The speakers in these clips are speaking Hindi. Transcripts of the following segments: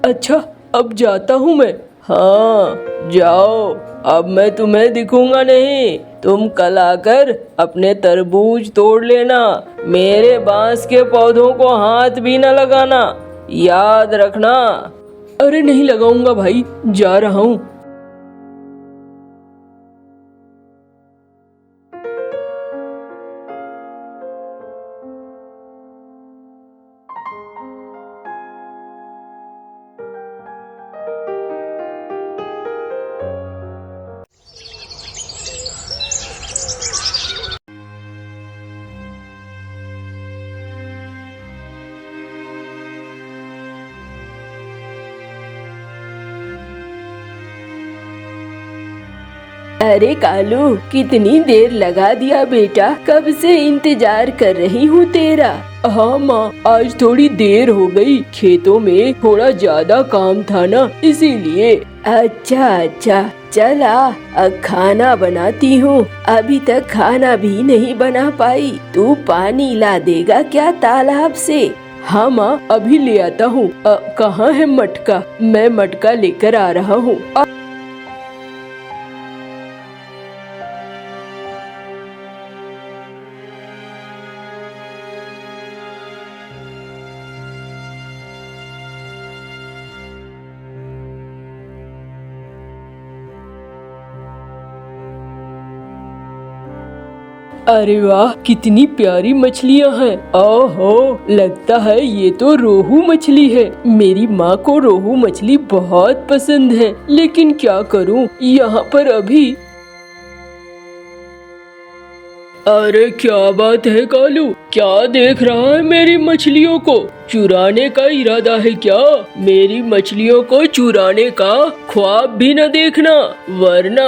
अच्छा, अब जाता हूँ मैं। हाँ जाओ, अब मैं तुम्हें दिखूंगा नहीं। तुम कल आकर अपने तरबूज तोड़ लेना। मेरे बांस के पौधों को हाथ भी न लगाना, याद रखना। अरे नहीं लगाऊंगा भाई, जा रहा हूँ। अरे कालू, कितनी देर लगा दिया बेटा, कब से इंतजार कर रही हूँ तेरा। हाँ माँ, आज थोड़ी देर हो गई, खेतों में थोड़ा ज्यादा काम था ना, इसीलिए। अच्छा अच्छा, चला अब खाना बनाती हूँ। अभी तक खाना भी नहीं बना पाई। तू पानी ला देगा क्या तालाब से? हाँ माँ, अभी ले आता हूँ। कहाँ है मटका? मैं मटका लेकर आ रहा हूँ। अरे वाह, कितनी प्यारी मछलियाँ हैं। ओहो, लगता है ये तो रोहू मछली है। मेरी माँ को रोहू मछली बहुत पसंद है, लेकिन क्या करूँ, यहाँ पर अभी। अरे क्या बात है कालू, क्या देख रहा है मेरी मछलियों को? चुराने का इरादा है क्या? मेरी मछलियों को चुराने का ख्वाब भी न देखना, वरना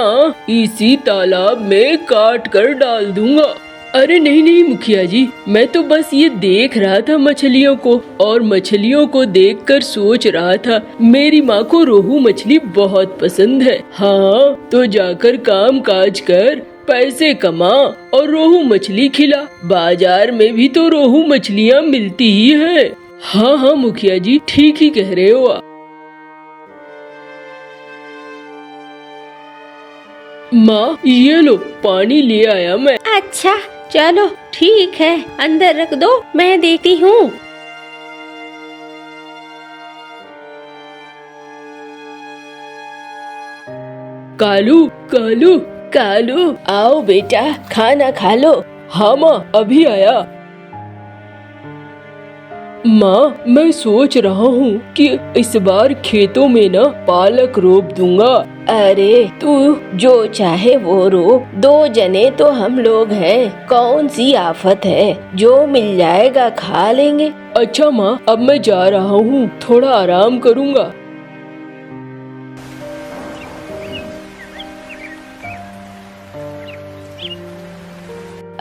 इसी तालाब में काट कर डाल दूंगा। अरे नहीं नहीं मुखिया जी, मैं तो बस ये देख रहा था मछलियों को, और मछलियों को देखकर सोच रहा था मेरी माँ को रोहू मछली बहुत पसंद है। हाँ, तो जाकर काम काज कर, पैसे कमा और रोहू मछली खिला। बाजार में भी तो रोहू मछलियाँ मिलती ही है। हाँ हाँ मुखिया जी, ठीक ही कह रहे हो आप। माँ ये लो, पानी ले आया मैं। अच्छा चलो ठीक है, अंदर रख दो, मैं देखती हूँ। कालू कालू कालू, आओ बेटा, खाना खा लो। हाँ माँ, अभी आया। माँ, मैं सोच रहा हूँ कि इस बार खेतों में ना पालक रोप दूंगा। अरे तू जो चाहे वो रोप, 2 जने तो हम लोग हैं, कौन सी आफत है, जो मिल जाएगा खा लेंगे। अच्छा माँ, अब मैं जा रहा हूँ, थोड़ा आराम करूँगा।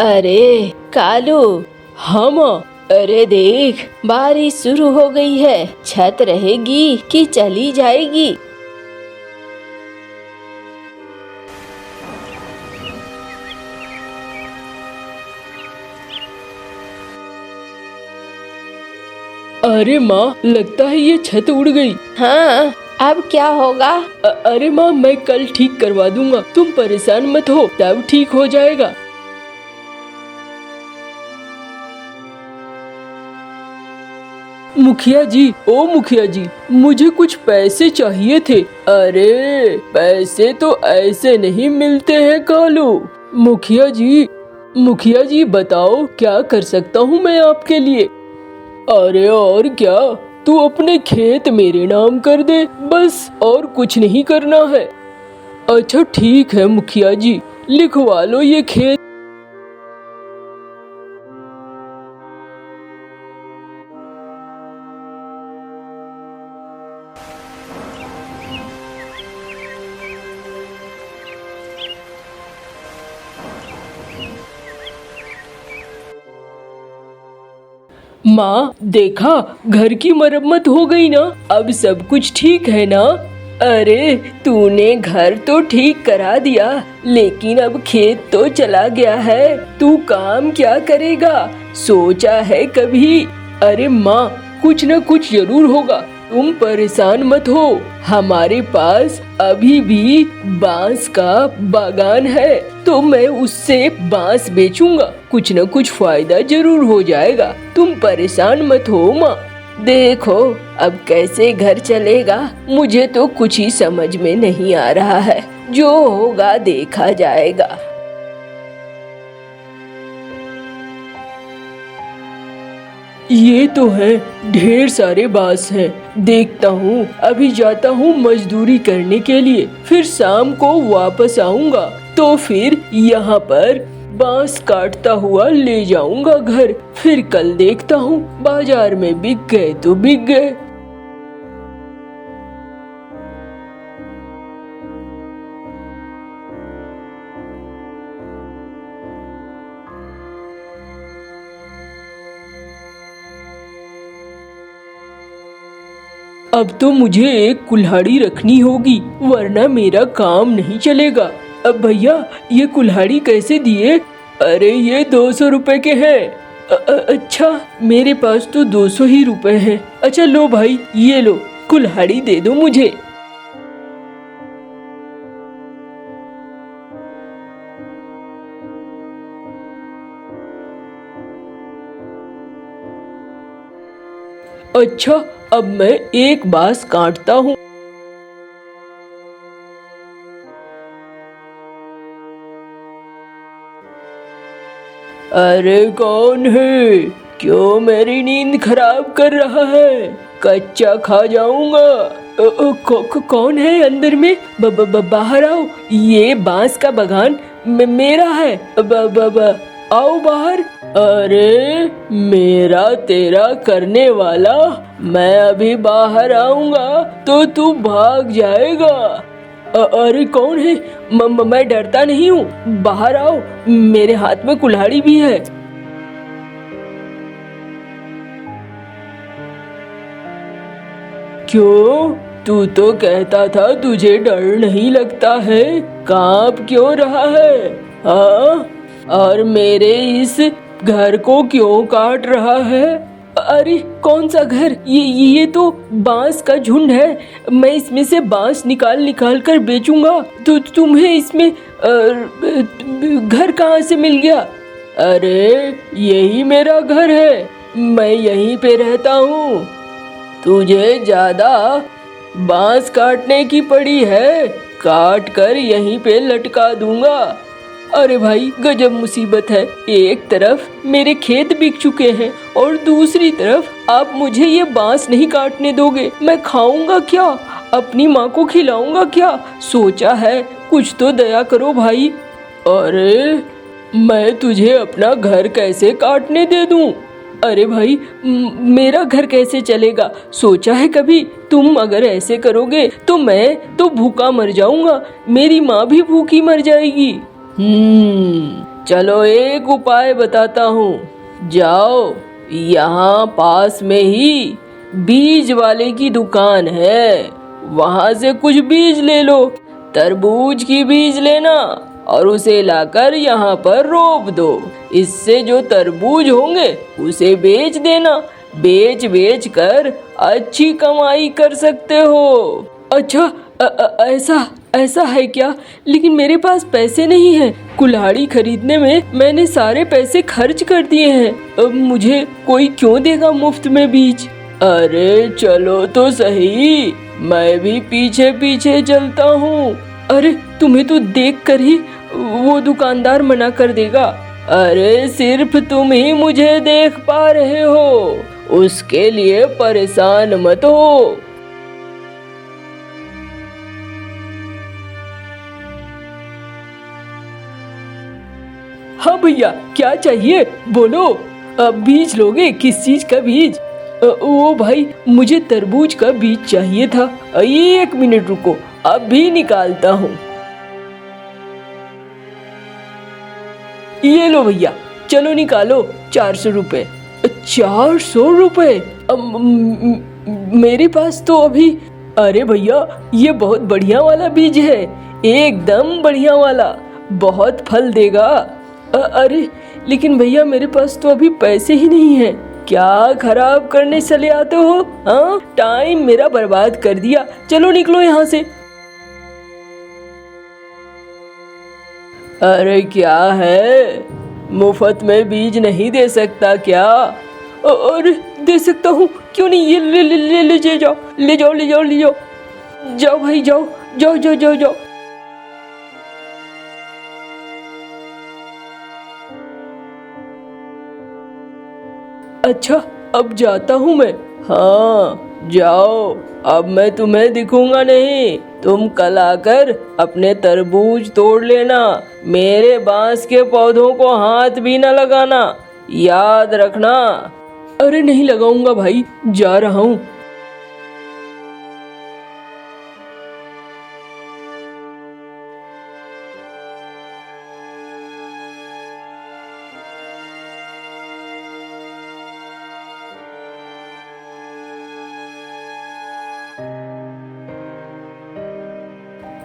अरे कालू। हाँ माँ। अरे देख, बारिश शुरू हो गई है, छत रहेगी कि चली जाएगी? अरे माँ, लगता है ये छत उड़ गई। हाँ, अब क्या होगा? अरे माँ, मैं कल ठीक करवा दूंगा, तुम परेशान मत हो, तब ठीक हो जाएगा। मुखिया जी, ओ मुखिया जी, मुझे कुछ पैसे चाहिए थे। अरे पैसे तो ऐसे नहीं मिलते हैं कालू। मुखिया जी बताओ, क्या कर सकता हूँ मैं आपके लिए? अरे और क्या, तू अपने खेत मेरे नाम कर दे, बस, और कुछ नहीं करना है। अच्छा ठीक है मुखिया जी, लिखवा लो ये खेत। माँ देखा, घर की मरम्मत हो गई ना, अब सब कुछ ठीक है ना? अरे तूने घर तो ठीक करा दिया, लेकिन अब खेत तो चला गया है, तू काम क्या करेगा, सोचा है कभी? अरे माँ, कुछ न कुछ जरूर होगा, तुम परेशान मत हो, हमारे पास अभी भी बांस का बागान है, तो मैं उससे बांस बेचूंगा, कुछ न कुछ फायदा जरूर हो जाएगा। तुम परेशान मत हो माँ। देखो अब कैसे घर चलेगा, मुझे तो कुछ ही समझ में नहीं आ रहा है, जो होगा देखा जाएगा। ये तो है, ढेर सारे बांस हैं। देखता हूँ, अभी जाता हूँ मजदूरी करने के लिए, फिर शाम को वापस आऊंगा, तो फिर यहाँ पर बांस काटता हुआ ले जाऊंगा घर। फिर कल देखता हूँ, बाजार में बिक गए तो बिक गए। अब तो मुझे एक कुल्हाड़ी रखनी होगी, वरना मेरा काम नहीं चलेगा। अब भैया ये कुल्हाड़ी कैसे दिए? अरे ये 200 रुपए के हैं। अच्छा मेरे पास तो 200 ही रुपए हैं। अच्छा लो भाई, ये लो कुल्हाड़ी दे दो मुझे। अच्छा अब मैं एक बांस काटता हूँ। अरे कौन है? क्यों मेरी नींद खराब कर रहा है? कच्चा खा जाऊंगा। कौन है अंदर में? बाहर आओ, ये बांस का बागान मेरा है। आओ बाहर। अरे मेरा तेरा करने वाला, मैं अभी बाहर आऊंगा तो तू भाग जाएगा। अरे कौन है? मैं डरता नहीं हूँ, बाहर आओ, मेरे हाथ में कुल्हाड़ी भी है। क्यों? तू तो कहता था तुझे डर नहीं लगता है, कांप क्यों रहा है? हाँ, और मेरे इस घर को क्यों काट रहा है? अरे कौन सा घर? ये तो बांस का झुंड है, मैं इसमें से बांस निकाल कर बेचूंगा। तो तुम्हें इसमें घर कहाँ से मिल गया? अरे यही मेरा घर है, मैं यहीं पे रहता हूँ। तुझे ज्यादा बांस काटने की पड़ी है, काट कर यहीं पे लटका दूंगा। अरे भाई गजब मुसीबत है, एक तरफ मेरे खेत बिक चुके हैं और दूसरी तरफ आप मुझे ये बांस नहीं काटने दोगे। मैं खाऊंगा क्या? अपनी माँ को खिलाऊंगा क्या? सोचा है, कुछ तो दया करो भाई। अरे मैं तुझे अपना घर कैसे काटने दे दूं? अरे भाई मेरा घर कैसे चलेगा? सोचा है कभी? तुम अगर ऐसे करोगे तो मैं तो भूखा मर जाऊंगा, मेरी माँ भी भूखी मर जाएगी। चलो एक उपाय बताता हूँ। जाओ, यहाँ पास में ही बीज वाले की दुकान है, वहाँ से कुछ बीज ले लो। तरबूज की बीज लेना और उसे लाकर यहाँ पर रोप दो। इससे जो तरबूज होंगे उसे बेच देना, बेच कर अच्छी कमाई कर सकते हो। अच्छा ऐसा है क्या? लेकिन मेरे पास पैसे नहीं हैं। कुल्हाड़ी खरीदने में मैंने सारे पैसे खर्च कर दिए हैं, अब मुझे कोई क्यों देगा मुफ्त में बीज? अरे चलो तो सही, मैं भी पीछे पीछे चलता हूँ। अरे तुम्हें तो देख कर ही वो दुकानदार मना कर देगा। अरे सिर्फ तुम ही मुझे देख पा रहे हो, उसके लिए परेशान मत हो। हाँ भैया क्या चाहिए बोलो? बीज लोगे? किस चीज का बीज? ओ भाई मुझे तरबूज का बीज चाहिए था। ये 1 मिनट रुको, अभी निकालता हूँ। ये लो भैया, चलो निकालो। 400 रुपए। 400 रुपए? मेरे पास तो अभी। अरे भैया ये बहुत बढ़िया वाला बीज है, एकदम बढ़िया वाला, बहुत फल देगा। अरे लेकिन भैया मेरे पास तो अभी पैसे ही नहीं है, क्या खराब करने चले आते हो? हाँ, टाइम मेरा बर्बाद कर दिया। चलो निकलो यहाँ से। अरे क्या है, मुफ्त में बीज नहीं दे सकता क्या? और दे सकता हूँ, क्यों नहीं? ये ले जाओ, ले जाओ, ले जाओ, ले जाओ। जाओ भाई, जाओ जाओ जाओ जाओ जाओ। अच्छा, अब जाता हूँ मैं। हाँ जाओ, अब मैं तुम्हें दिखूंगा नहीं। तुम कल आकर अपने तरबूज तोड़ लेना। मेरे बांस के पौधों को हाथ भी न लगाना, याद रखना। अरे नहीं लगाऊंगा भाई, जा रहा हूँ।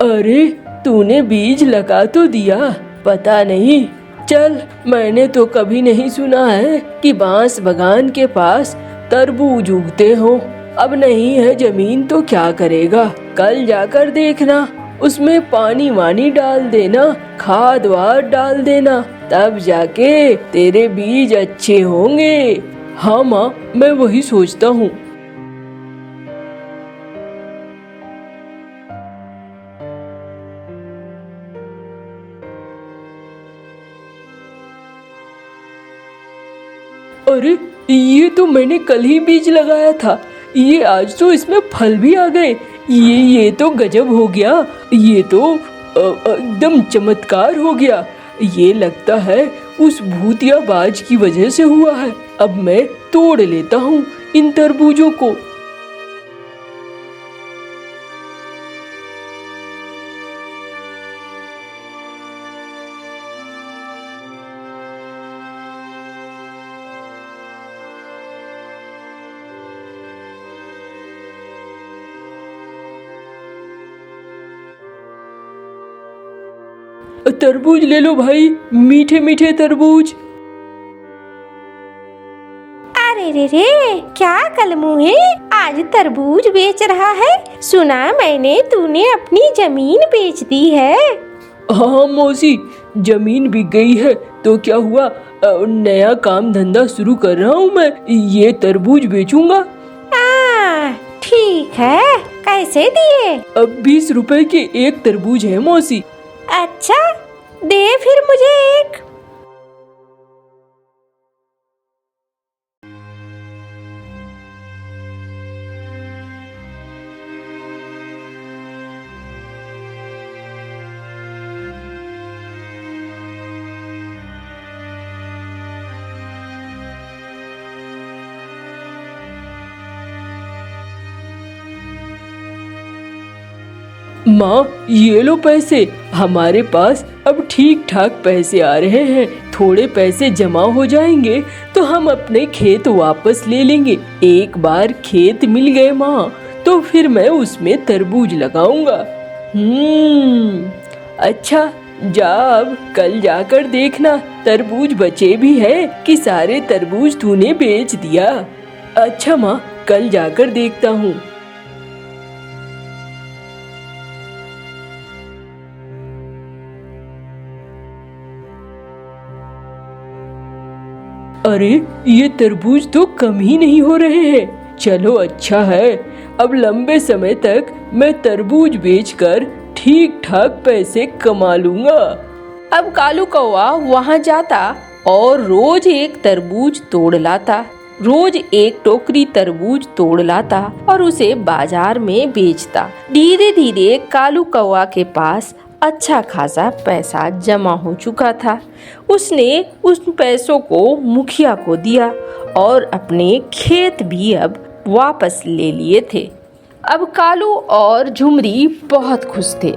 अरे तूने बीज लगा तो दिया, पता नहीं। चल, मैंने तो कभी नहीं सुना है कि बांस बगान के पास तरबूज उगते हो। अब नहीं है जमीन तो क्या करेगा? कल जाकर देखना, उसमें पानी वानी डाल देना, खाद वाद डाल देना, तब जाके तेरे बीज अच्छे होंगे। हाँ माँ, मैं वही सोचता हूँ। अरे ये तो मैंने कल ही बीज लगाया था। ये आज तो इसमें फल भी आ गए। ये तो गजब हो गया। ये तो एकदम चमत्कार हो गया। ये लगता है उस भूतिया बाज की वजह से हुआ है। अब मैं तोड़ लेता हूँ इन तरबूजों को। तरबूज ले लो भाई, मीठे मीठे तरबूज। अरे रे रे, क्या कलमू है, आज तरबूज बेच रहा है। सुना मैंने तूने अपनी जमीन बेच दी है। हाँ मौसी, जमीन बिक गई है तो क्या हुआ, नया काम धंधा शुरू कर रहा हूँ मैं। ये तरबूज बेचूंगा। ठीक है, कैसे दिए? अब 20 रुपए के एक तरबूज है मौसी। अच्छा, दे फिर मुझे एक। माँ, ये लो पैसे। हमारे पास अब ठीक ठाक पैसे आ रहे हैं। थोड़े पैसे जमा हो जाएंगे तो हम अपने खेत वापस ले लेंगे। एक बार खेत मिल गए माँ, तो फिर मैं उसमें तरबूज लगाऊंगा। अच्छा, जा अब कल जाकर देखना तरबूज बचे भी है कि सारे तरबूज तूने बेच दिया। अच्छा माँ, कल जाकर देखता हूँ। अरे ये तरबूज तो कम ही नहीं हो रहे हैं। चलो अच्छा है, अब लंबे समय तक मैं तरबूज बेचकर ठीक ठाक पैसे कमा लूंगा। अब कालू कौवा वहाँ जाता और रोज एक तरबूज तोड़ लाता। रोज एक टोकरी तरबूज तोड़ लाता और उसे बाजार में बेचता। धीरे धीरे कालू कौवा के पास अच्छा खासा पैसा जमा हो चुका था। उसने उन पैसों को मुखिया को दिया और अपने खेत भी अब वापस ले लिए थे। अब कालू और झुमरी बहुत खुश थे।